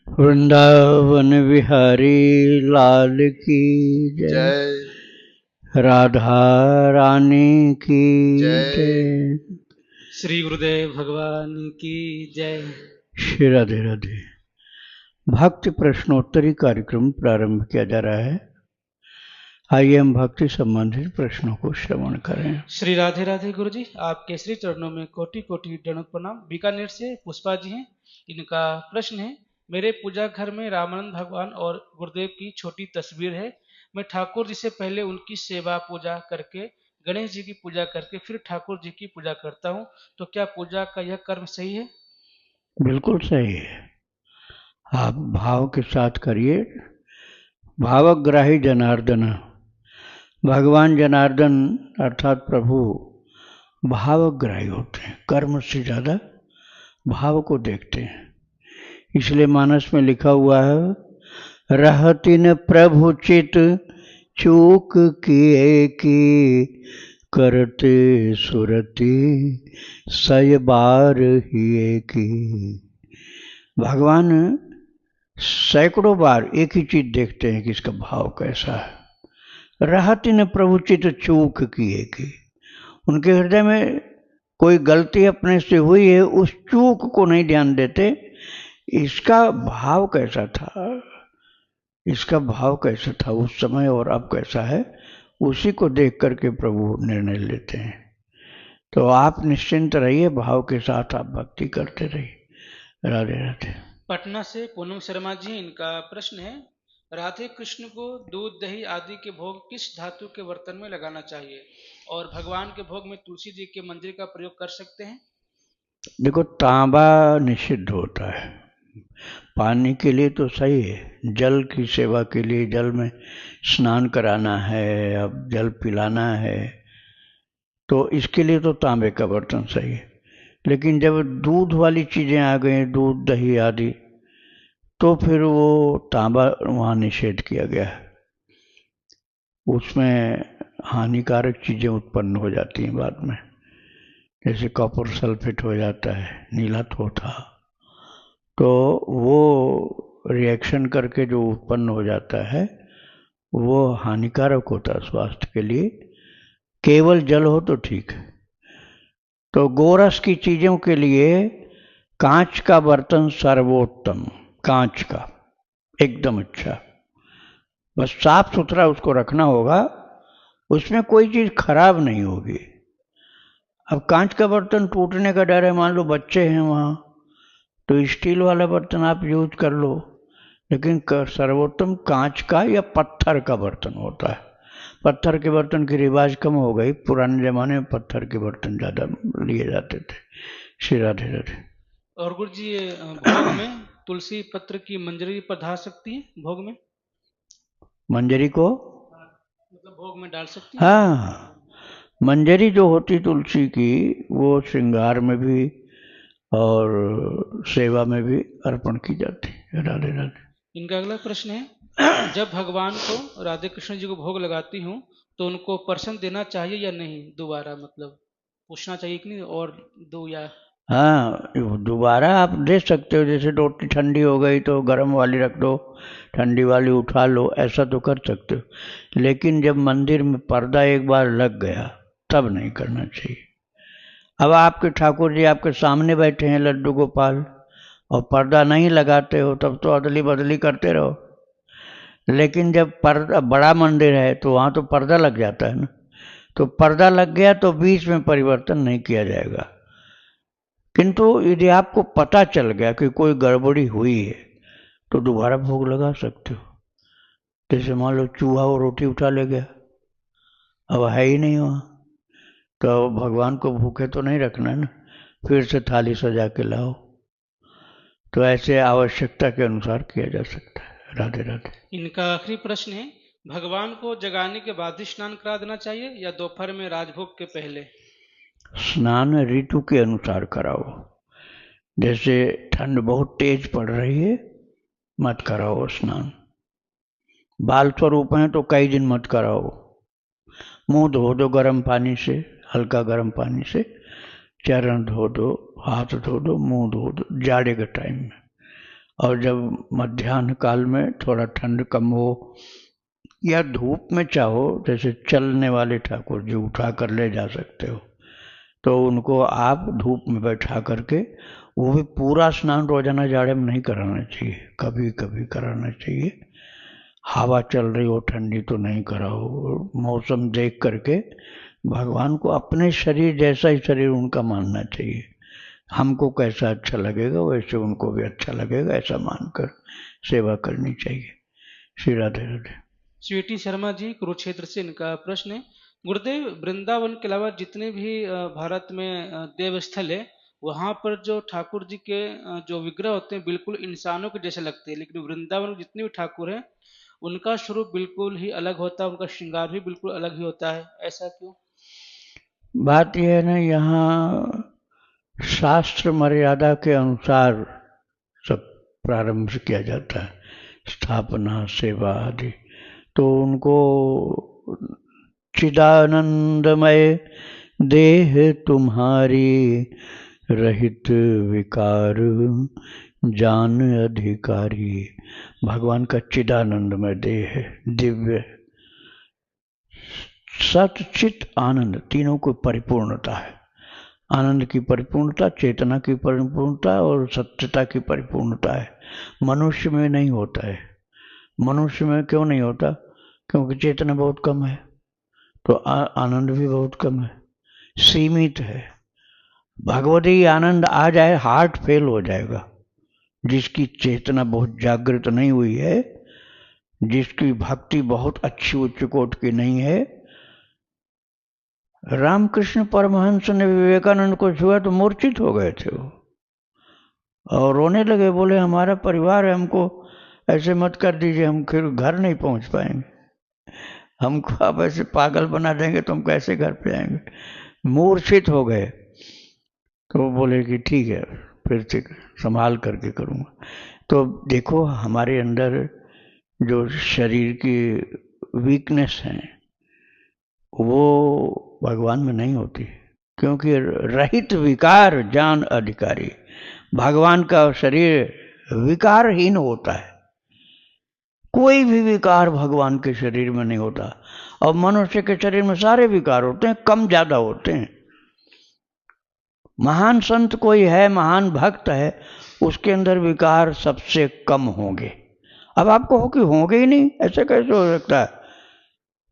वृंदावन बिहारी लाल की जय। जय राधा रानी की जय। जय। श्री गुरुदेव भगवान की जय। श्री राधे राधे। भक्ति प्रश्नोत्तरी कार्यक्रम प्रारंभ किया जा रहा है। आइए हम भक्ति संबंधित प्रश्नों को श्रवण करें। श्री राधे राधे गुरु जी, आपके श्री चरणों में कोटि कोटि दंडवत प्रणाम। बीकानेर से पुष्पा जी हैं। इनका प्रश्न है, मेरे पूजा घर में रामानंद भगवान और गुरुदेव की छोटी तस्वीर है। मैं ठाकुर जी से पहले उनकी सेवा पूजा करके, गणेश जी की पूजा करके फिर ठाकुर जी की पूजा करता हूँ, तो क्या पूजा का यह कर्म सही है? बिल्कुल सही है। आप भाव के साथ करिए। भावग्राही जनार्दन, भगवान जनार्दन अर्थात प्रभु भावग्राही होते हैं, कर्म से ज़्यादा भाव को देखते हैं। इसलिए मानस में लिखा हुआ है, रहतिन प्रभु चित चूक किए की, करते सुरति सय बार हिए की। भगवान सैकड़ों बार एक ही चीज देखते हैं कि इसका भाव कैसा है। रहतिन प्रभु चित चूक किए की, उनके हृदय में कोई गलती अपने से हुई है, उस चूक को नहीं ध्यान देते। इसका भाव कैसा था, इसका भाव कैसा था उस समय और अब कैसा है, उसी को देख करके प्रभु निर्णय लेते हैं। तो आप निश्चिंत रहिए, भाव के साथ आप भक्ति करते रहिए। राधे राधे। पटना से पूनम शर्मा जी, इनका प्रश्न है, राधे कृष्ण को दूध दही आदि के भोग किस धातु के बर्तन में लगाना चाहिए और भगवान के भोग में तुलसी जी के मंदिर का प्रयोग कर सकते हैं? देखो, तांबा निषिद्ध होता है। पानी के लिए तो सही है, जल की सेवा के लिए, जल में स्नान कराना है, अब जल पिलाना है, तो इसके लिए तो तांबे का बर्तन सही है। लेकिन जब दूध वाली चीज़ें आ गई, दूध दही आदि, तो फिर वो तांबा वहाँ निषेध किया गया है। उसमें हानिकारक चीज़ें उत्पन्न हो जाती हैं बाद में, जैसे कॉपर सल्फेट हो जाता है, नीला थोथा, तो वो रिएक्शन करके जो उत्पन्न हो जाता है वो हानिकारक होता है स्वास्थ्य के लिए। केवल जल हो तो ठीक है। तो गोरस की चीज़ों के लिए कांच का बर्तन सर्वोत्तम, कांच का एकदम अच्छा, बस साफ सुथरा उसको रखना होगा, उसमें कोई चीज़ खराब नहीं होगी। अब कांच का बर्तन टूटने का डर है, मान लो बच्चे हैं वहाँ, तो स्टील वाला बर्तन आप यूज कर लो, लेकिन सर्वोत्तम कांच का या पत्थर का बर्तन होता है। पत्थर के बर्तन की रिवाज कम हो गई, पुराने जमाने में पत्थर के बर्तन ज़्यादा लिए जाते थे। श्री राधे राधे। और गुरु जी, ये भोग में तुलसी पत्र की मंजरी पर धार सकती है? भोग में मंजरी को मतलब भोग में डाल सकती है? हाँ, मंजरी जो होती तुलसी की, वो श्रृंगार में भी और सेवा में भी अर्पण की जाती है। राधे राधे। इनका अगला प्रश्न है, जब भगवान को राधे कृष्ण जी को भोग लगाती हूँ तो उनको परसन देना चाहिए या नहीं? दोबारा मतलब पूछना चाहिए कि नहीं, और दो या? हाँ, दोबारा आप दे सकते हो, जैसे रोटी ठंडी हो गई तो गर्म वाली रख दो, ठंडी वाली उठा लो, ऐसा तो कर सकते हो। लेकिन जब मंदिर में पर्दा एक बार लग गया तब नहीं करना चाहिए। अब आपके ठाकुर जी आपके सामने बैठे हैं लड्डू गोपाल, और पर्दा नहीं लगाते हो, तब तो अदली बदली करते रहो। लेकिन जब पर्दा, बड़ा मंदिर है तो वहाँ तो पर्दा लग जाता है ना, तो पर्दा लग गया तो बीच में परिवर्तन नहीं किया जाएगा। किंतु यदि आपको पता चल गया कि कोई गड़बड़ी हुई है तो दोबारा भोग लगा सकते हो। जैसे मान लो चूहा वो रोटी उठा ले गया, अब है ही नहीं वहाँ, तो भगवान को भूखे तो नहीं रखना ना, फिर से थाली सजा के लाओ। तो ऐसे आवश्यकता के अनुसार किया जा सकता है। राधे राधे। इनका आखिरी प्रश्न है, भगवान को जगाने के बाद ही स्नान करा देना चाहिए या दोपहर में राजभोग के पहले? स्नान ऋतु के अनुसार कराओ। जैसे ठंड बहुत तेज पड़ रही है, मत कराओ स्नान। बाल स्वरूप हैं तो कई दिन मत कराओ। मुंह धो दो गर्म पानी से, हल्का गर्म पानी से, चरण धो दो, हाथ धो दो, मुंह धो दो जाड़े के टाइम में। और जब मध्याह्न काल में थोड़ा ठंड कम हो या धूप में चाहो, जैसे चलने वाले ठाकुर जी उठा कर ले जा सकते हो, तो उनको आप धूप में बैठा करके, वो भी पूरा स्नान रोजाना जाड़े में नहीं कराना चाहिए, कभी कभी कराना चाहिए। हवा चल रही हो ठंडी तो नहीं कराओ, मौसम देख करके भगवान को अपने शरीर जैसा ही शरीर उनका मानना चाहिए। हमको कैसा अच्छा लगेगा वैसे उनको भी अच्छा लगेगा, ऐसा मानकर सेवा करनी चाहिए। श्री राधे राधे। स्वीटी शर्मा जी कुरुक्षेत्र से, इनका प्रश्न है, गुरुदेव वृंदावन के अलावा जितने भी भारत में देवस्थल है, वहाँ पर जो ठाकुर जी के जो विग्रह होते हैं बिल्कुल इंसानों के जैसे लगते हैं, लेकिन वृंदावन में जितने भी ठाकुर हैं उनका स्वरूप बिल्कुल ही अलग होता है, उनका श्रृंगार भी बिल्कुल अलग ही होता है, ऐसा क्यों? बात यह है ना, यहाँ शास्त्र मर्यादा के अनुसार सब प्रारंभ किया जाता है, स्थापना सेवा आदि। तो उनको चिदानंदमय देह तुम्हारी रहित विकार जान अधिकारी। भगवान का चिदानंदमय देह है, दिव्य सत चित आनंद, तीनों को परिपूर्णता है। आनंद की परिपूर्णता, चेतना की परिपूर्णता और सत्यता की परिपूर्णता है। मनुष्य में नहीं होता है। मनुष्य में क्यों नहीं होता? क्योंकि चेतना बहुत कम है, तो आनंद भी बहुत कम है, सीमित है। भगवती आनंद आ जाए हार्ट फेल हो जाएगा। जिसकी चेतना बहुत जागृत नहीं हुई है, जिसकी भक्ति बहुत अच्छी उच्च कोटि की नहीं है। रामकृष्ण परमहंस ने विवेकानंद को छुआ तो मूर्छित हो गए थे वो, और रोने लगे, बोले हमारा परिवार है, हमको ऐसे मत कर दीजिए, हम फिर घर नहीं पहुंच पाएंगे, हमको आप ऐसे पागल बना देंगे तो हम कैसे घर पे आएंगे। मूर्छित हो गए। तो बोले कि ठीक है, फिर से संभाल करके करूँगा। तो देखो हमारे अंदर जो शरीर की वीकनेस है वो भगवान में नहीं होती, क्योंकि रहित विकार जान अधिकारी। भगवान का शरीर विकारहीन होता है, कोई भी विकार भगवान के शरीर में नहीं होता। और मनुष्य के शरीर में सारे विकार होते हैं, कम ज्यादा होते हैं। महान संत कोई है, महान भक्त है, उसके अंदर विकार सबसे कम होंगे। अब आपको हो कि होंगे ही नहीं, ऐसे कैसे हो सकता है?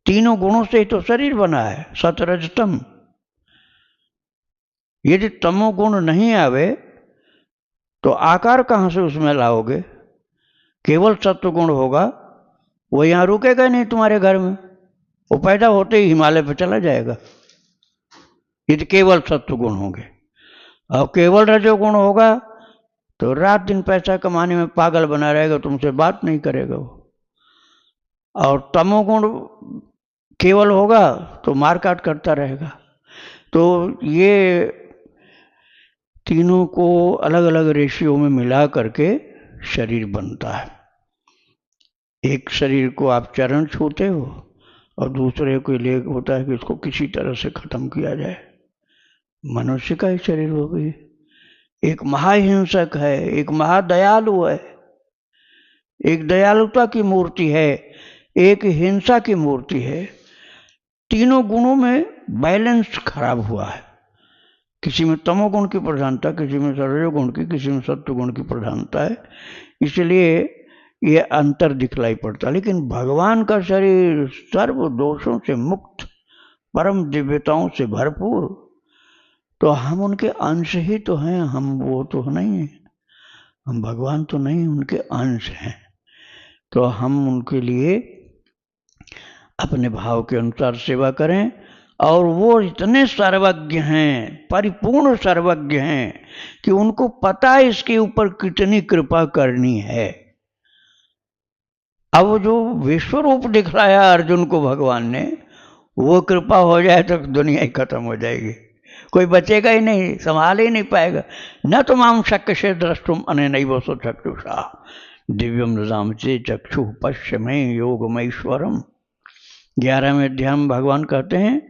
तीनों गुणों से ही तो शरीर बना है, सतरजतम। यदि तमोगुण नहीं आवे तो आकार कहां से उसमें लाओगे? केवल सत्वगुण होगा, वो यहां रुकेगा नहीं तुम्हारे घर में, वो पैदा होते ही हिमालय पर चला जाएगा। यदि केवल सत्वगुण होंगे, और केवल रजोगुण होगा तो रात दिन पैसा कमाने में पागल बना रहेगा, तुमसे बात नहीं करेगा वो। और तमोगुण केवल होगा तो मारकाट करता रहेगा। तो ये तीनों को अलग अलग रेशियो में मिला करके शरीर बनता है। एक शरीर को आप चरण छूते हो और दूसरे के लिए होता है कि इसको किसी तरह से खत्म किया जाए। मनुष्य का ही शरीर हो गई। एक महाहिंसक है, एक महादयालु है, एक दयालुता की मूर्ति है, एक हिंसा की मूर्ति है। तीनों गुणों में बैलेंस खराब हुआ है। किसी में तमोगुण की प्रधानता, किसी में रजोगुण की, किसी में सत्वगुण की प्रधानता है, इसलिए ये अंतर दिखलाई पड़ता। लेकिन भगवान का शरीर सर्व दोषों से मुक्त, परम दिव्यताओं से भरपूर, तो हम उनके अंश ही तो हैं, हम वो तो नहीं है, हम भगवान तो नहीं, उनके अंश हैं। तो हम उनके लिए अपने भाव के अनुसार सेवा करें। और वो इतने सर्वज्ञ हैं, परिपूर्ण सर्वज्ञ हैं, कि उनको पता है इसके ऊपर कितनी कृपा करनी है। अब जो विश्व रूप दिखलाया अर्जुन को भगवान ने, वो कृपा हो जाए तो दुनिया ही खत्म हो जाएगी, कोई बचेगा ही नहीं, संभाल ही नहीं पाएगा। न तो माम शक्य से द्रष्टुम अनेनैव सो चक्षुषा दिव्यम ददामि ते चक्षु पश्यमे योगमैश्वरम। 11वें अध्याय में भगवान कहते हैं,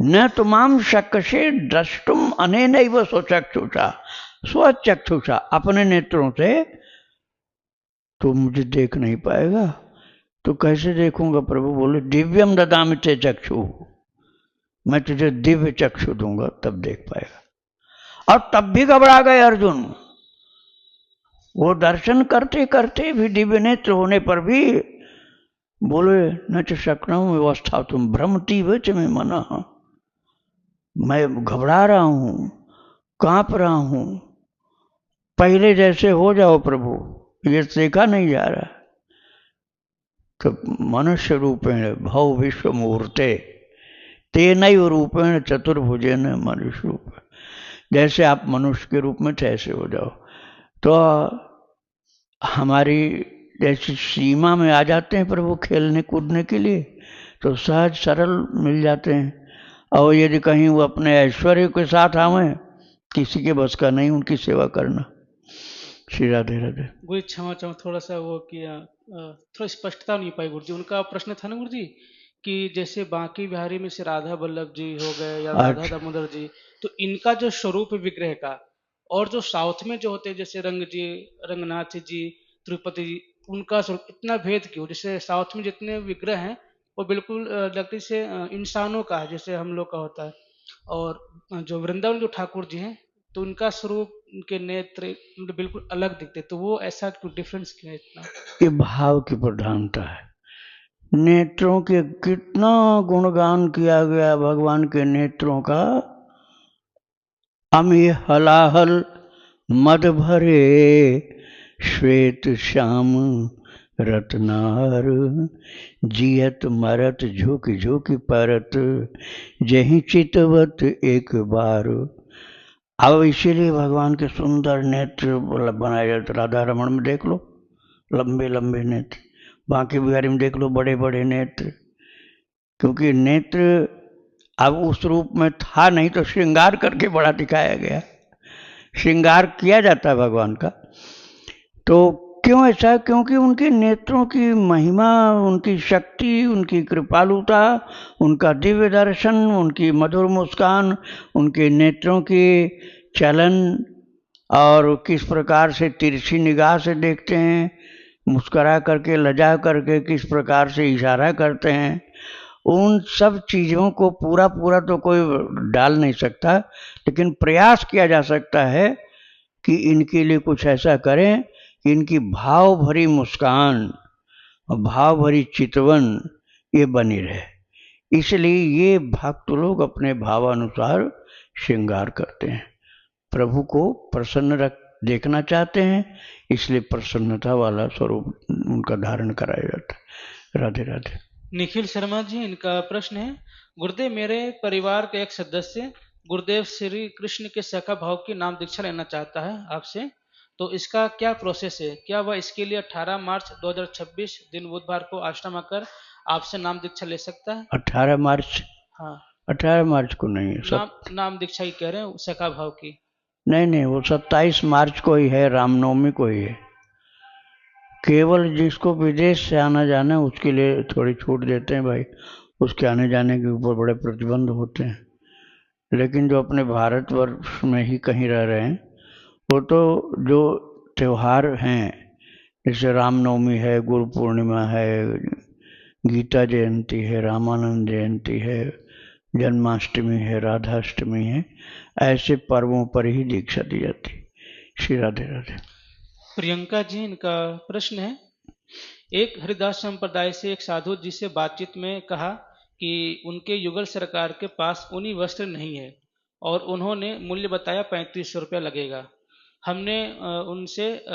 न तो माम शक्य से द्रष्टुम अनेनैव सो चक्षुषा, स्वचक्षुषा, अपने नेत्रों से तो मुझे देख नहीं पाएगा। तो कैसे देखूंगा? प्रभु बोले दिव्यम ददामि ते चक्षु, मैं तुझे दिव्य चक्षु दूंगा तब देख पाएगा। और तब भी घबरा गए अर्जुन। वो दर्शन करते करते भी, दिव्य नेत्र होने पर भी बोले न च शक्नोमि व्यवस्थातुं भ्रमतीव च मे मनः, मैं घबरा रहा हूं, कांप रहा हूं। पहले जैसे हो जाओ प्रभु, ये देखा नहीं जा रहा। तो मनुष्य रूपेण भव विश्व मूर्ते तेनैव रूपेण चतुर्भुजेन मनुष्य रूप, जैसे आप मनुष्य के रूप में थे ऐसे हो जाओ। तो हमारी जैसी सीमा में आ जाते हैं प्रभु खेलने कूदने के लिए, तो सहज सरल मिल जाते हैं। और यदि कहीं वो अपने ऐश्वर्य के साथ आवे, किसी के बस का नहीं उनकी सेवा करना। श्री राधे राधे। गुरु जी क्षमा चाहूँ, थोड़ा सा वो किया, थोड़ा स्पष्टता नहीं पाई गुरु जी। उनका प्रश्न था ना गुरु जी कि जैसे बांकी बिहारी में से राधा वल्लभ जी हो गए या राधा दामोदर जी, तो इनका जो स्वरूप विग्रह का, और जो साउथ में जो होते हैं जैसे रंग जी, रंगनाथ जी, तिरुपति जी, उनका स्वरूप इतना भेद क्यों? जैसे साउथ में जितने विग्रह हैं वो बिल्कुल लगती से इंसानों का है जैसे हम लोग का होता है, और जो वृंदावन जो ठाकुर जी हैं तो उनका स्वरूप, उनके नेत्र मतलब बिल्कुल अलग दिखते, तो वो ऐसा क्यों डिफरेंस क्यों है इतना? ये भाव की प्रधानता है। नेत्रों के कितना गुणगान किया गया भगवान के नेत्रों का। अमी हलाहल मद भरे श्वेत श्याम रत्नार, जियत मरत झुक झुक परत, जही चितवत एक बार। अब इसीलिए भगवान के सुंदर नेत्र बनाए जाते। राधा रमण में देख लो लंबे लंबे नेत्र, बांके बिहारी में देख लो बड़े बड़े नेत्र, क्योंकि नेत्र अब उस रूप में था नहीं, तो श्रृंगार करके बड़ा दिखाया गया। श्रृंगार किया जाता है भगवान का। तो क्यों ऐसा? क्योंकि उनके नेत्रों की महिमा, उनकी शक्ति, उनकी कृपालुता, उनका दिव्य दर्शन, उनकी मधुर मुस्कान, उनके नेत्रों की चलन, और किस प्रकार से तिरछी निगाह से देखते हैं, मुस्करा करके लजा करके किस प्रकार से इशारा करते हैं, उन सब चीज़ों को पूरा पूरा तो कोई डाल नहीं सकता, लेकिन प्रयास किया जा सकता है कि इनके लिए कुछ ऐसा करें कि इनकी भाव भरी मुस्कान और भाव भरी चितवन ये बनी रहे। इसलिए ये भक्त लोग अपने भावानुसार श्रृंगार करते हैं, प्रभु को प्रसन्न देखना चाहते हैं, इसलिए प्रसन्नता वाला स्वरूप उनका धारण कराया जाता है। राधे राधे। निखिल शर्मा जी, इनका प्रश्न है, गुरुदेव मेरे परिवार का एक सदस्य गुरुदेव श्री कृष्ण के सखा भाव की नाम दीक्षा लेना चाहता है आपसे, तो इसका क्या प्रोसेस है? क्या वह इसके लिए 18 मार्च 2026 दिन बुधवार को आश्रम आकर आपसे नाम दीक्षा ले सकता है? 18 मार्च? हाँ, 18 मार्च को नहीं है। नाम दीक्षा ही कह रहे हैं सखा भाव की। नहीं, वो 27 मार्च को ही है, रामनवमी को ही है। केवल जिसको विदेश से आना जाना है उसके लिए थोड़ी छूट देते हैं भाई, उसके आने जाने के ऊपर बड़े प्रतिबंध होते हैं। लेकिन जो अपने भारतवर्ष में ही कहीं रह रहे हैं, वो तो जो त्यौहार हैं जैसे रामनवमी है, गुरु पूर्णिमा है, गीता जयंती है, रामानंद जयंती है, जन्माष्टमी है, राधाष्टमी है, ऐसे पर्वों पर ही दीक्षा दी जाती। श्री राधे राधे। प्रियंका जी, इनका प्रश्न है, एक हरिदास संप्रदाय से एक साधु जी से बातचीत में कहा कि उनके युगल सरकार के पास ऊनी वस्त्र नहीं है और उन्होंने मूल्य बताया 3500 रुपया लगेगा। हमने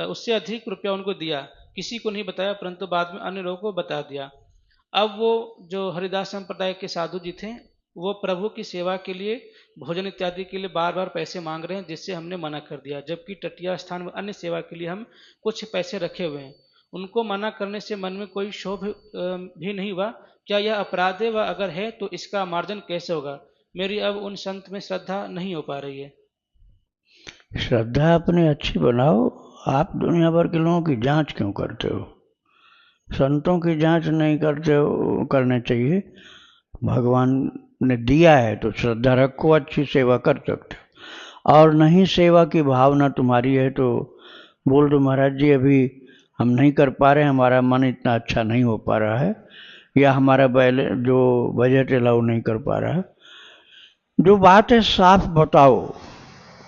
उससे अधिक रुपया उनको दिया, किसी को नहीं बताया, परंतु बाद में अन्य लोगों को बता दिया। अब वो जो हरिदास संप्रदाय के साधु जी थे वो प्रभु की सेवा के लिए, भोजन इत्यादि के लिए बार बार पैसे मांग रहे हैं, जिससे हमने मना कर दिया, जबकि तटीय स्थान में अन्य सेवा के लिए हम कुछ पैसे रखे हुए हैं। उनको मना करने से मन में कोई क्षोभ भी नहीं हुआ। क्या यह अपराध है? व अगर है तो इसका मार्जन कैसे होगा? मेरी अब उन संत में श्रद्धा नहीं हो पा रही है। श्रद्धा अपनी अच्छी बनाओ। आप दुनिया भर के लोगों की जांच क्यों करते हो? संतों की जांच नहीं करते हो, करने चाहिए। भगवान ने दिया है तो श्रद्धा रखो, अच्छी सेवा कर सकते हो। और नहीं सेवा की भावना तुम्हारी है तो बोल दो महाराज जी अभी हम नहीं कर पा रहे, हमारा मन इतना अच्छा नहीं हो पा रहा है, या हमारा जो बजट अलाउ नहीं कर पा रहा है, जो बात है साफ बताओ।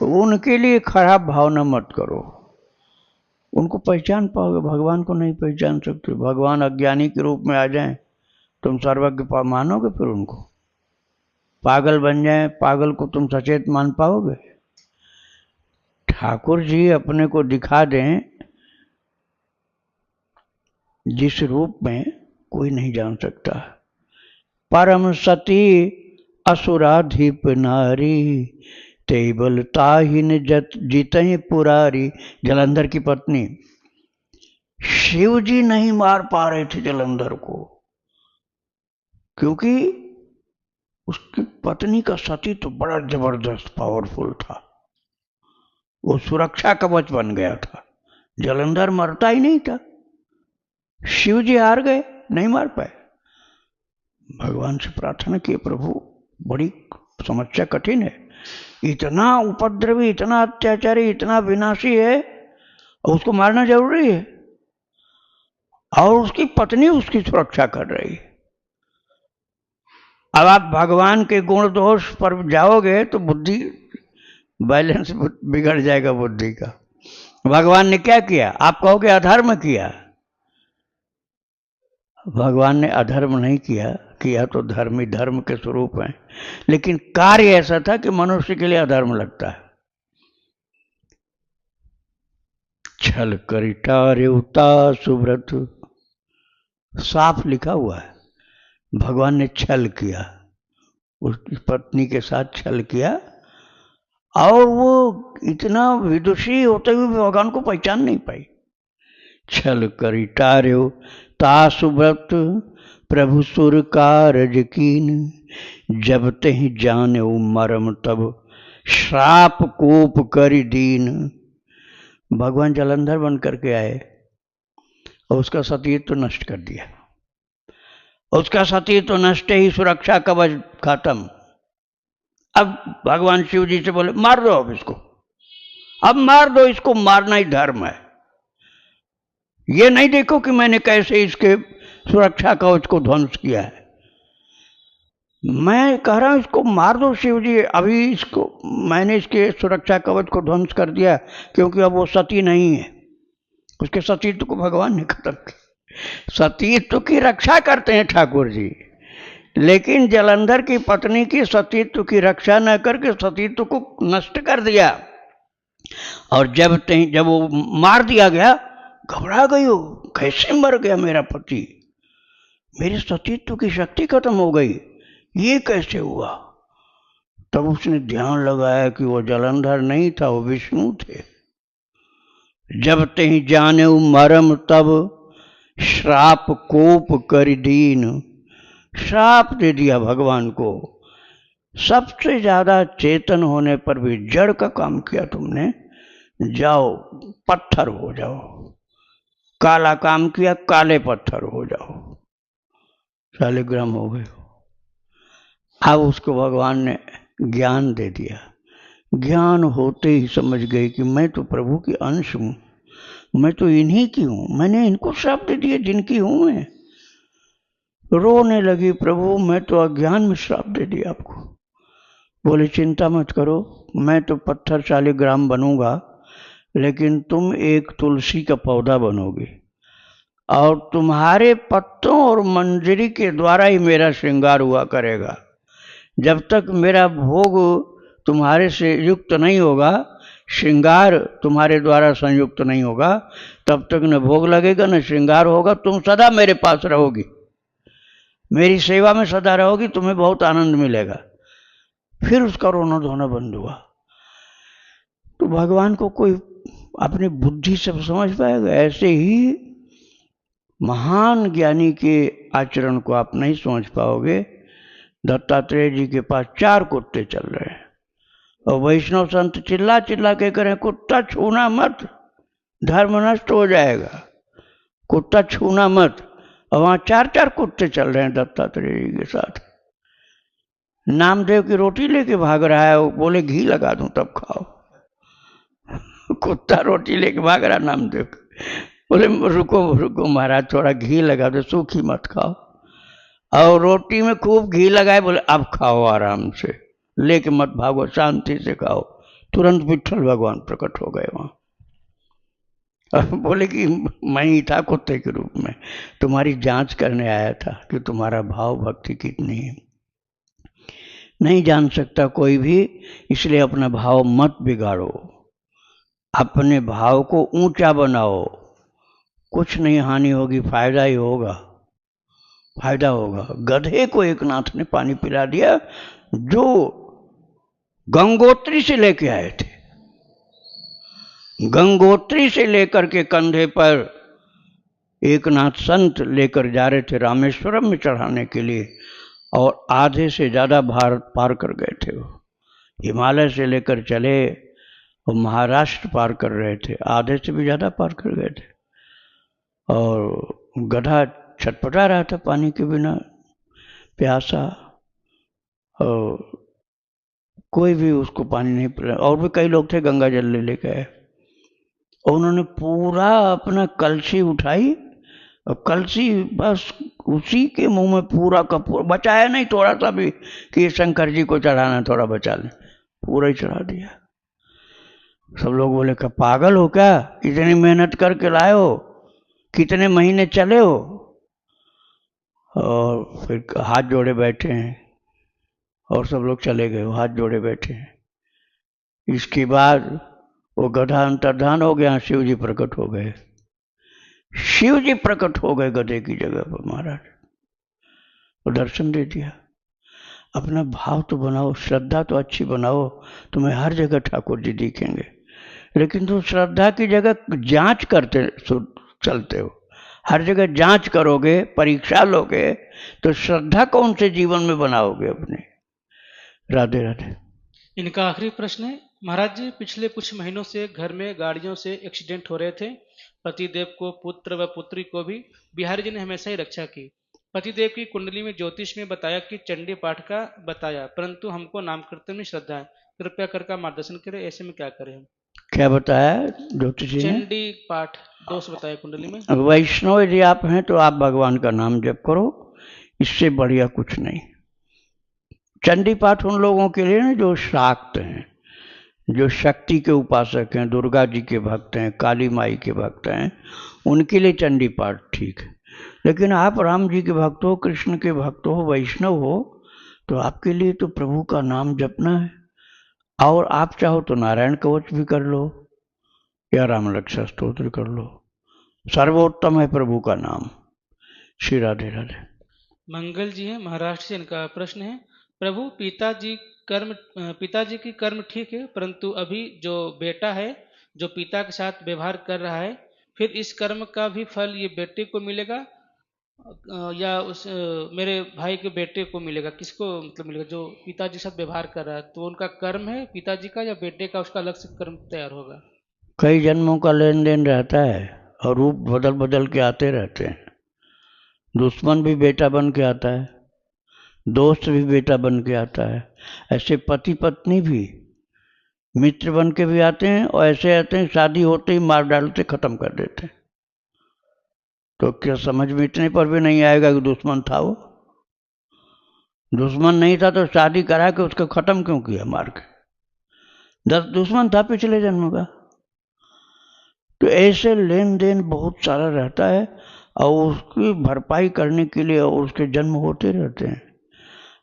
उनके लिए खराब भावना मत करो। उनको पहचान पाओगे, भगवान को नहीं पहचान सकते। भगवान अज्ञानी के रूप में आ जाएं, तुम सर्वज्ञ मानोगे? फिर उनको पागल बन जाए, पागल को तुम सचेत मान पाओगे? ठाकुर जी अपने को दिखा दें जिस रूप में कोई नहीं जान सकता। परम सती असुराधिप नारी, तेबल ताहिन जीते पुरारी। जलंधर की पत्नी, शिव जी नहीं मार पा रहे थे जलंधर को, क्योंकि उसकी पत्नी का सती तो बड़ा जबरदस्त पावरफुल था, वो सुरक्षा कवच बन गया था। जलंधर मरता ही नहीं था, शिव जी हार गए, नहीं मार पाए। भगवान से प्रार्थना की, प्रभु बड़ी समस्या कठिन है, इतना उपद्रवी, इतना अत्याचारी, इतना विनाशी है, और उसको मारना जरूरी है, और उसकी पत्नी उसकी सुरक्षा कर रही है। अब आप भगवान के गुण दोष पर जाओगे तो बुद्धि बैलेंस बिगड़ जाएगा बुद्धि का। भगवान ने क्या किया? आप कहोगे अधर्म किया। भगवान ने अधर्म नहीं किया, किया तो धर्मी धर्म के स्वरूप हैं, लेकिन कार्य ऐसा था कि मनुष्य के लिए अधर्म लगता है। छल करिटार्युता सुव्रत, साफ लिखा हुआ है। भगवान ने छल किया, उसकी पत्नी के साथ छल किया, और वो इतना विदुषी होते हुए भगवान को पहचान नहीं पाई। छल करिटार्यो तासुव्रत, प्रभु सुर कारज कीन, जब ते ही जाने मरम तब श्राप कोप करि दीन। भगवान जलंधर बन करके आए और उसका सतीत्व नष्ट कर दिया। उसका सतीत्व नष्ट ही सुरक्षा कवच खत्म। अब भगवान शिव जी से बोले मार दो, अब इसको, अब मार दो इसको, मारना ही धर्म है। ये नहीं देखो कि मैंने कैसे इसके सुरक्षा कवच को ध्वंस किया है, मैं कह रहा हूं इसको मार दो शिव जी, अभी इसको मैंने इसके सुरक्षा कवच को ध्वंस कर दिया, क्योंकि अब वो सती नहीं है। उसके सतीत्व को भगवान ने खत्म किया। सतीत्व की रक्षा करते हैं ठाकुर जी, लेकिन जलंधर की पत्नी की सतीत्व की रक्षा न करके सतीत्व को नष्ट कर दिया। और जब वो मार दिया गया, घबरा गई हो, कैसे मर गया मेरा पति, मेरे सतीत्व की शक्ति खत्म हो गई, ये कैसे हुआ? तब उसने ध्यान लगाया कि वो जलंधर नहीं था, वो विष्णु थे। जब ते ही जाने मरम तब श्राप कोप कर दीन, श्राप दे दिया भगवान को। सबसे ज्यादा चेतन होने पर भी जड़ का काम किया तुमने, जाओ पत्थर हो जाओ। काला काम किया, काले पत्थर हो जाओ, शालिग्राम हो गए। अब उसको भगवान ने ज्ञान दे दिया। ज्ञान होते ही समझ गई कि मैं तो प्रभु की अंश हूं, मैं तो इन्हीं की हूं, मैंने इनको श्राप दे दिया जिनकी हूं मैं। रोने लगी, प्रभु मैं तो अज्ञान में श्राप दे दिया आपको। बोले चिंता मत करो, मैं तो पत्थर शालिग्राम बनूंगा, लेकिन तुम एक तुलसी का पौधा बनोगी, और तुम्हारे पत्तों और मंजरी के द्वारा ही मेरा श्रृंगार हुआ करेगा। जब तक मेरा भोग तुम्हारे से युक्त नहीं होगा, श्रृंगार तुम्हारे द्वारा संयुक्त नहीं होगा, तब तक न भोग लगेगा न श्रृंगार होगा। तुम सदा मेरे पास रहोगी, मेरी सेवा में सदा रहोगी, तुम्हें बहुत आनंद मिलेगा। फिर उसका रोना धोना बंद हुआ। तो भगवान को कोई अपनी बुद्धि से समझ पाएगा? ऐसे ही महान ज्ञानी के आचरण को आप नहीं समझ पाओगे। दत्तात्रेय जी के पास 4 कुत्ते चल रहे हैं, और वैष्णव संत चिल्ला चिल्ला के करें कुत्ता छूना मत, धर्म नष्ट हो जाएगा, कुत्ता छूना मत। और वहां 4 कुत्ते चल रहे हैं दत्तात्रेय जी के साथ। नामदेव की रोटी लेके भाग रहा है, वो बोले घी लगा दूं तब खाओ। कुत्ता रोटी लेके भाग रहा नामदेव। बोले रुको रुको महाराज, थोड़ा घी लगा दो, सूखी मत खाओ। और रोटी में खूब घी लगाए, बोले अब खाओ आराम से, लेके मत भागो, शांति से खाओ। तुरंत विट्ठल भगवान प्रकट हो गए वहां। और बोले कि मैं ही था कुत्ते के रूप में, तुम्हारी जांच करने आया था कि तुम्हारा भाव भक्ति कितनी है। नहीं जान सकता कोई भी, इसलिए अपना भाव मत बिगाड़ो, अपने भाव को ऊंचा बनाओ। कुछ नहीं हानि होगी, फायदा ही होगा, फायदा होगा। गधे को एक नाथ ने पानी पिला दिया जो गंगोत्री से लेके आए थे। गंगोत्री से लेकर के कंधे पर एक नाथ संत लेकर जा रहे थे रामेश्वरम में चढ़ाने के लिए, और आधे से ज्यादा भारत पार कर गए थे। वो हिमालय से लेकर चले और महाराष्ट्र पार कर रहे थे, आधे से भी ज्यादा पार कर गए थे। और गधा छटपटा रहा था पानी के बिना, प्यासा, और कोई भी उसको पानी नहीं पिला। और भी कई लोग थे गंगा जल ले लेके आए, और उन्होंने पूरा अपना कलसी उठाई, और कलसी बस उसी के मुंह में पूरा का पूरा, बचाया नहीं थोड़ा सा भी कि ये शंकर जी को चढ़ाना, थोड़ा बचा लें, पूरा ही चढ़ा दिया। सब लोग बोले कि पागल हो क्या, इतनी मेहनत करके लाए हो, कितने महीने चले हो। और फिर हाथ जोड़े बैठे हैं, और सब लोग चले गए, हाथ जोड़े बैठे हैं। इसके बाद वो गधा अंतर्धान हो गया, शिव जी प्रकट हो गए। शिव जी प्रकट हो गए गधे की जगह पर महाराज, और दर्शन दे दिया। अपना भाव तो बनाओ, श्रद्धा तो अच्छी बनाओ, तुम्हें हर जगह ठाकुर जी दिखेंगे। लेकिन तुम श्रद्धा की जगह जांच करते चलते हो, हर जगह जांच करोगे, परीक्षा लोगे, तो श्रद्धा कौन से जीवन में बनाओगे अपने। राधे राधे। इनका आखिरी प्रश्न है, महाराज जी पिछले कुछ महीनों से घर में गाड़ियों से एक्सीडेंट हो रहे थे। पतिदेव को, पुत्र व पुत्री को भी बिहारी जी ने हमेशा ही रक्षा की। पतिदेव की कुंडली में ज्योतिष में बताया कि चंडी पाठ का बताया, परंतु हमको नाम कीर्तन में श्रद्धा है, कृपया कर मार्गदर्शन करें, ऐसे में क्या करें हम। क्या बताया ज्योतिष जी ने? चंडी पाठ दोष बताया कुंडली में। वैष्णव यदि आप हैं तो आप भगवान का नाम जप करो, इससे बढ़िया कुछ नहीं। चंडी पाठ उन लोगों के लिए ना जो शाक्त हैं, जो शक्ति के उपासक हैं, दुर्गा जी के भक्त हैं, काली माई के भक्त हैं, उनके लिए चंडी पाठ ठीक है। लेकिन आप राम जी के भक्त हो, कृष्ण के भक्त हो, वैष्णव हो, तो आपके लिए तो प्रभु का नाम जपना है। और आप चाहो तो नारायण कवच भी कर लो, या राम रक्षा स्तोत्र कर लो, सर्वोत्तम है प्रभु का नाम। श्री राधे राधे। मंगल जी हैं महाराष्ट्र से, इनका प्रश्न है, प्रभु पिताजी की कर्म ठीक है, परंतु अभी जो बेटा है जो पिता के साथ व्यवहार कर रहा है, फिर इस कर्म का भी फल ये बेटे को मिलेगा या उस मेरे भाई के बेटे को मिलेगा, किसको मतलब मिलेगा? जो पिताजी के साथ व्यवहार कर रहा है, तो उनका कर्म है पिताजी का या बेटे का, उसका अलग से कर्म तैयार होगा? कई जन्मों का लेन देन रहता है, और रूप बदल बदल के आते रहते हैं। दुश्मन भी बेटा बन के आता है, दोस्त भी बेटा बन के आता है, ऐसे पति पत्नी भी मित्र बन के भी आते हैं, और ऐसे आते हैं शादी होते ही मार डालते, खत्म कर देते हैं। तो क्या समझ में इतने पर भी नहीं आएगा कि दुश्मन था? वो दुश्मन नहीं था तो शादी करा के उसको खत्म क्यों किया मार के? 10 दुश्मन था पिछले जन्म का। तो ऐसे लेन देन बहुत सारा रहता है, और उसकी भरपाई करने के लिए और उसके जन्म होते रहते हैं।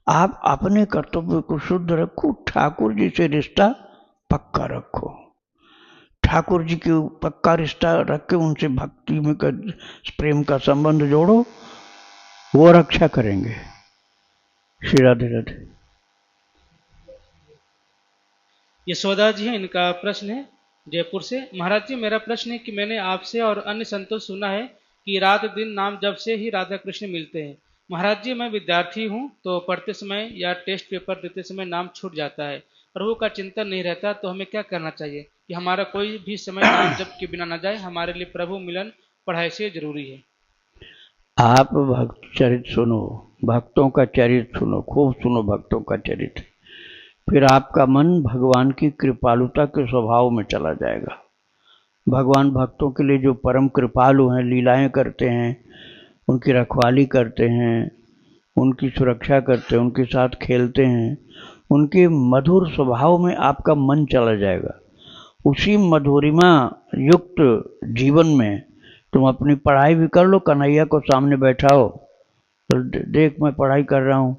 आप अपने कर्तव्य को शुद्ध रखो, ठाकुर जी से रिश्ता पक्का रखो, ठाकुर जी के पक्का रिश्ता रख के उनसे भक्ति में प्रेम का संबंध जोड़ो, वो रक्षा करेंगे। श्री राधे राधे। यशोदा जी हैं, इनका प्रश्न है जयपुर से, महाराज जी मेरा प्रश्न है कि मैंने आपसे और अन्य संतों से सुना है कि रात दिन नाम जब से ही राधा कृष्ण मिलते हैं। महाराज जी मैं विद्यार्थी हूँ, तो पढ़ते समय या टेस्ट पेपर देते समय नाम छूट जाता है, प्रभु का चिंतन नहीं रहता, तो हमें क्या करना चाहिए कि हमारा कोई भी समय नाम जप के बिना न जाए? हमारे लिए प्रभु मिलन पढ़ाई से जरूरी है। आप भक्त चरित्र सुनो, भक्तों का चरित्र सुनो, खूब सुनो भक्तों का चरित्र, फिर आपका मन भगवान की कृपालुता के स्वभाव में चला जाएगा। भगवान भक्तों के लिए जो परम कृपालु हैं, लीलाएं करते हैं, उनकी रखवाली करते हैं, उनकी सुरक्षा करते हैं, उनके साथ खेलते हैं, उनके मधुर स्वभाव में आपका मन चला जाएगा। उसी मधुरिमा युक्त जीवन में तुम अपनी पढ़ाई भी कर लो, कन्हैया को सामने बैठाओ, तो देख मैं पढ़ाई कर रहा हूँ,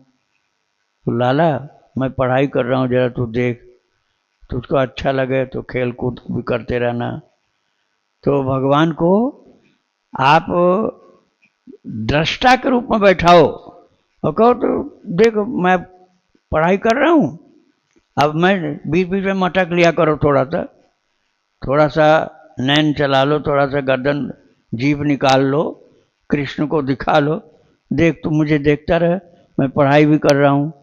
तो लाला मैं पढ़ाई कर रहा हूँ, जरा तू देख, तुझको अच्छा लगे तो खेल कूद भी करते रहना। तो भगवान को आप दृष्टा के रूप में बैठाओ और कहो तो देख मैं पढ़ाई कर रहा हूँ, अब मैं बीच बीच में मटक लिया करो, थोड़ा सा नैन चला लो, थोड़ा सा गर्दन जीभ निकाल लो, कृष्ण को दिखा लो, देख तू मुझे देखता रहे, मैं पढ़ाई भी कर रहा हूँ।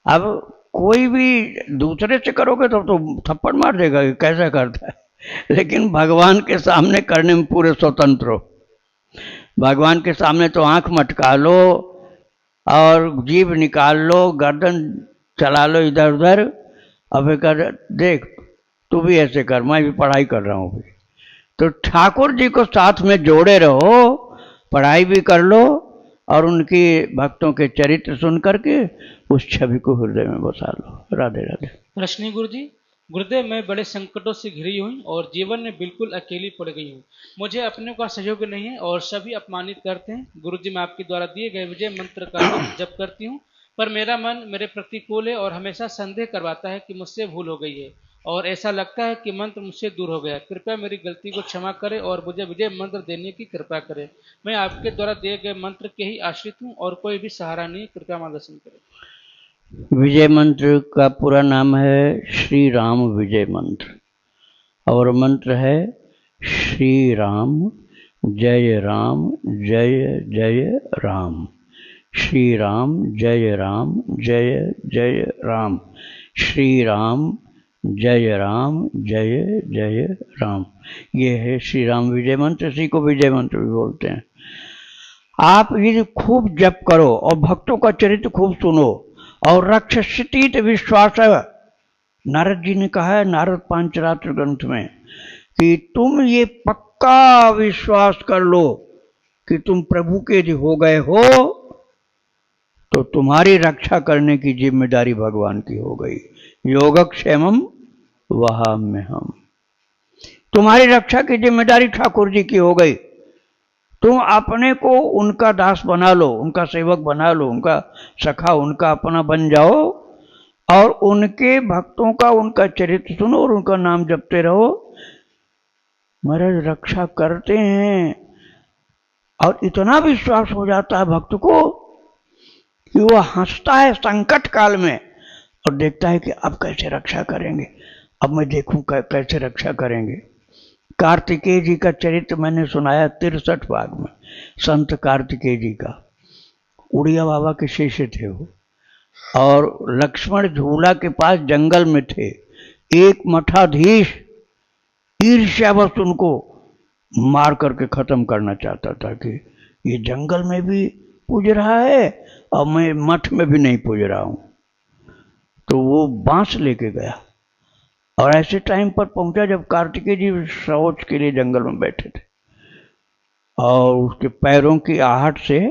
अब कोई भी दूसरे से करोगे तो थप्पड़ मार देगा कि कैसा करता है, लेकिन भगवान के सामने करने में पूरे स्वतंत्र हो। भगवान के सामने तो आंख मटका लो और जीभ निकाल लो, गर्दन चला लो इधर उधर, अब कर देख तू भी ऐसे कर, मैं भी पढ़ाई कर रहा हूँ भी। तो ठाकुर जी को साथ में जोड़े रहो, पढ़ाई भी कर लो और उनकी भक्तों के चरित्र सुन करके उस छवि को हृदय में बसा लो। राधे राधे। प्रश्न गुरु जी, गुरुदेव मैं बड़े संकटों से घिरी हुई और जीवन में बिल्कुल अकेली पड़ गई हूँ। मुझे अपने का सहयोग नहीं है और सभी अपमानित करते हैं। गुरु जी मैं आपके द्वारा दिए गए विजय मंत्र का जप करती हूँ, पर मेरा मन मेरे प्रतिकूल है और हमेशा संदेह करवाता है कि मुझसे भूल हो गई है और ऐसा लगता है कि मंत्र मुझसे दूर हो गया। कृपया मेरी गलती को क्षमा करें और मुझे विजय मंत्र देने की कृपा करें। मैं आपके द्वारा दिए गए मंत्र के ही आश्रित हूँ और कोई भी सहारा नहीं, कृपया मार्गदर्शन करें। विजय मंत्र का पूरा नाम है श्री राम विजय मंत्र और मंत्र है श्री राम जय जय राम, श्री राम जय जय राम, श्री राम जय जय राम। ये है श्री राम विजय मंत्र, इसी को विजय मंत्र भी बोलते हैं। आप ये खूब जप करो और भक्तों का चरित्र खूब सुनो और रक्षसितीत विश्वास। नारद जी ने कहा है नारद पांचरात्र ग्रंथ में कि तुम ये पक्का विश्वास कर लो कि तुम प्रभु के यदि हो गए हो तो तुम्हारी रक्षा करने की जिम्मेदारी भगवान की हो गई। योगक्षेमम वहाम्यहम्, तुम्हारी रक्षा की जिम्मेदारी ठाकुर जी की हो गई। तुम अपने को उनका दास बना लो, उनका सेवक बना लो, उनका सखा, उनका अपना बन जाओ और उनके भक्तों का उनका चरित्र सुनो और उनका नाम जपते रहो। महाराज रक्षा करते हैं और इतना विश्वास हो जाता है भक्त को कि वह हंसता है संकट काल में और देखता है कि अब कैसे रक्षा करेंगे, अब मैं देखूं कैसे रक्षा करेंगे। कार्तिकेय जी का चरित्र मैंने सुनाया 63 भाग में, संत कार्तिकेय जी का। उड़िया बाबा के शिष्य थे वो और लक्ष्मण झूला के पास जंगल में थे। एक मठाधीश ईर्ष्यावश उनको मार करके खत्म करना चाहता था कि ये जंगल में भी पूज रहा है और मैं मठ में भी नहीं पूज रहा हूं। तो वो बांस लेके गया और ऐसे टाइम पर पहुंचा जब कार्तिकेय जी शौच के लिए जंगल में बैठे थे और उसके पैरों की आहट से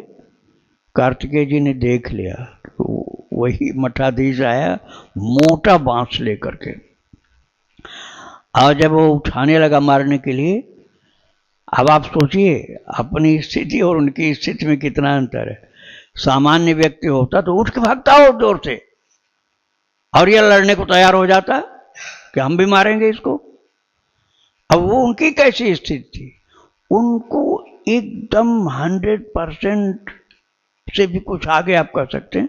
कार्तिकेय जी ने देख लिया। तो वही मठाधीश आया मोटा बांस लेकर के और जब वो उठाने लगा मारने के लिए, अब आप सोचिए अपनी स्थिति और उनकी स्थिति में कितना अंतर है। सामान्य व्यक्ति होता तो उठ के भागता हो जोर से और यह लड़ने को तैयार हो जाता कि हम भी मारेंगे इसको। अब वो उनकी कैसी स्थिति थी, उनको एकदम 100% से भी कुछ आगे आप कह सकते हैं,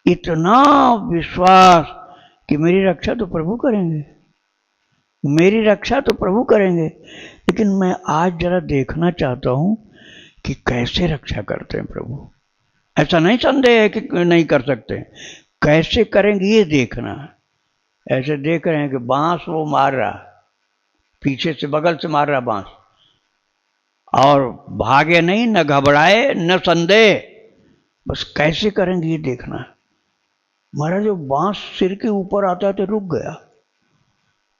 इतना विश्वास कि मेरी रक्षा तो प्रभु करेंगे, मेरी रक्षा तो प्रभु करेंगे। लेकिन मैं आज जरा देखना चाहता हूं कि कैसे रक्षा करते हैं प्रभु। ऐसा नहीं संदेह है कि नहीं कर सकते, कैसे करेंगे ये देखना। ऐसे देख रहे हैं कि बांस वो मार रहा, पीछे से बगल से मार रहा बांस और भागे नहीं, न घबराए न संदेह, बस कैसे करेंगे ये देखना। महाराज जो बांस सिर के ऊपर आता है तो रुक गया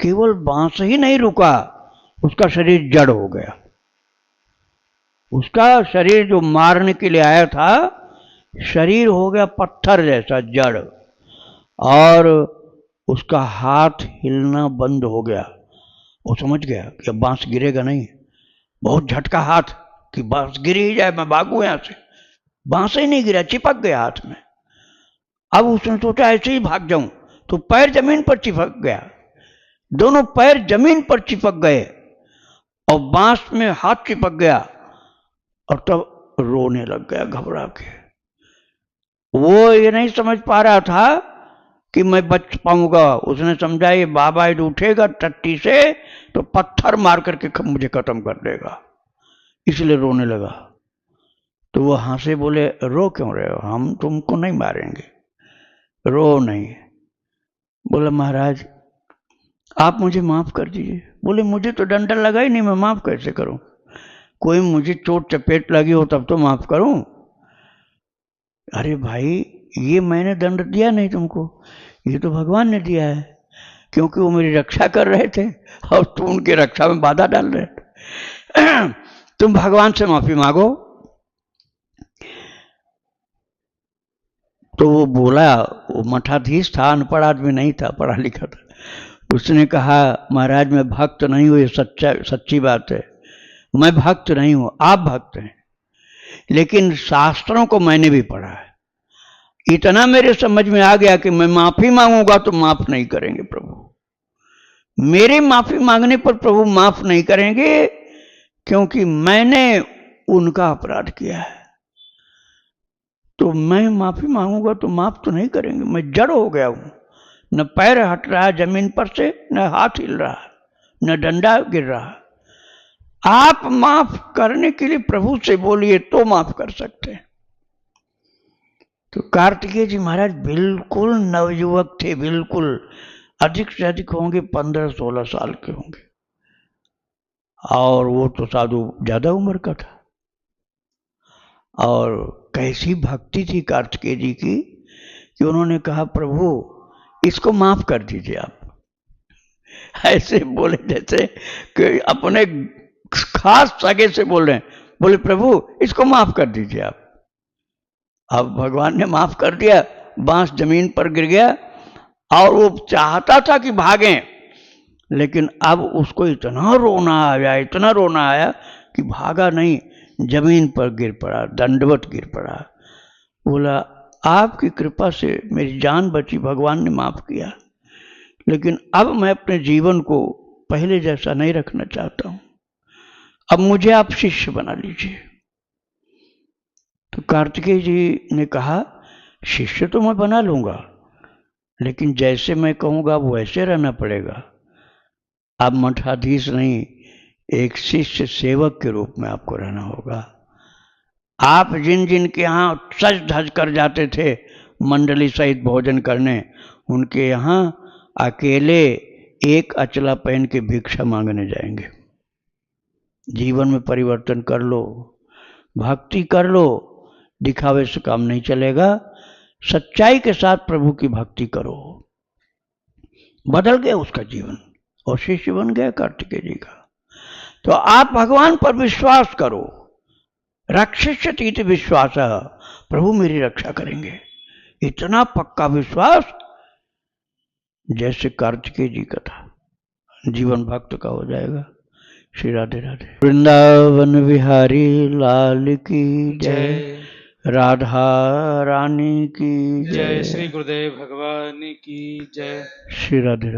केवल बांस ही नहीं रुका, उसका शरीर जड़ हो गया। उसका शरीर जो मारने के लिए आया था, शरीर हो गया पत्थर जैसा जड़, और उसका हाथ हिलना बंद हो गया। वो समझ गया कि अब बांस गिरेगा नहीं। बहुत झटका हाथ कि बांस गिर ही जाए, मैं भागू यहां से। बांस ही नहीं गिरा, चिपक गया हाथ में। अब उसने सोचा ऐसे ही भाग जाऊं, तो पैर जमीन पर चिपक गया। दोनों पैर जमीन पर चिपक गए और बांस में हाथ चिपक गया, और तब रोने लग गया घबरा के। वो ये नहीं समझ पा रहा था कि मैं बच पाऊंगा। उसने समझा ये बाबा यदि उठेगा टट्टी से तो पत्थर मार करके मुझे खत्म कर देगा, इसलिए रोने लगा। तो वो हंसे, बोले रो क्यों रहे हो, हम तुमको नहीं मारेंगे, रो नहीं। बोला महाराज आप मुझे माफ कर दीजिए। बोले मुझे तो डंडा लगा ही नहीं, मैं माफ कैसे करूं, कोई मुझे चोट चपेट लगी हो तब तो माफ करूं। अरे भाई ये मैंने दंड दिया नहीं तुमको, ये तो भगवान ने दिया है, क्योंकि वो मेरी रक्षा कर रहे थे और तुम उनकी रक्षा में बाधा डाल रहे थे। तुम भगवान से माफी मांगो। तो वो बोला, वो मठाधीश था, अनपढ़ आदमी नहीं था, पढ़ा लिखा था। उसने कहा महाराज मैं भक्त नहीं हूं, ये सच्ची बात है, मैं भक्त नहीं हूं, आप भक्त हैं, लेकिन शास्त्रों को मैंने भी पढ़ा है। इतना मेरे समझ में आ गया कि मैं माफी मांगूंगा तो माफ नहीं करेंगे प्रभु। मेरे माफी मांगने पर प्रभु माफ नहीं करेंगे, क्योंकि मैंने उनका अपराध किया है। तो मैं माफी मांगूंगा तो माफ तो नहीं करेंगे। मैं जड़ हो गया हूं, न पैर हट रहा जमीन पर से, न हाथ हिल रहा, न डंडा गिर रहा। आप माफ करने के लिए प्रभु से बोलिए तो माफ कर सकते हैं। तो कार्तिकेय जी महाराज बिल्कुल नवयुवक थे, बिल्कुल अधिक से अधिक होंगे 15-16 साल के होंगे, और वो तो साधु ज्यादा उम्र का था। और कैसी भक्ति थी कार्तिकेय जी की कि उन्होंने कहा प्रभु इसको माफ कर दीजिए आप। ऐसे बोले जैसे कि अपने खास सगे से बोल रहे हैं। बोले प्रभु इसको माफ कर दीजिए आप। अब भगवान ने माफ कर दिया, बांस जमीन पर गिर गया, और वो चाहता था कि भागे, लेकिन अब उसको इतना रोना आया, इतना रोना आया कि भागा नहीं, जमीन पर गिर पड़ा, दंडवत गिर पड़ा। बोला आपकी कृपा से मेरी जान बची, भगवान ने माफ किया, लेकिन अब मैं अपने जीवन को पहले जैसा नहीं रखना चाहता हूं, अब मुझे आप शिष्य बना लीजिए। तो कार्तिकेय जी ने कहा शिष्य तो मैं बना लूंगा, लेकिन जैसे मैं कहूंगा वैसे रहना पड़ेगा। आप मठाधीश नहीं, एक शिष्य सेवक के रूप में आपको रहना होगा। आप जिन जिन के यहाँ सज धज कर जाते थे मंडली सहित भोजन करने, उनके यहाँ अकेले एक अचला पहन के भिक्षा मांगने जाएंगे। जीवन में परिवर्तन कर लो, भक्ति कर लो, दिखावे से काम नहीं चलेगा। सच्चाई के साथ प्रभु की भक्ति करो। बदल गया उसका जीवन और शिष्य बन गया कार्तिकेय जी का। तो आप भगवान पर विश्वास करो, रक्षिष्यति इति विश्वास, प्रभु मेरी रक्षा करेंगे, इतना पक्का विश्वास जैसे कार्तिकेय जी का था, जीवन भक्त का हो जाएगा। श्री राधे राधे। वृंदावन बिहारी लाल की जय, राधा रानी की जय, श्री गुरुदेव भगवान की जय। श्री राधे राधे।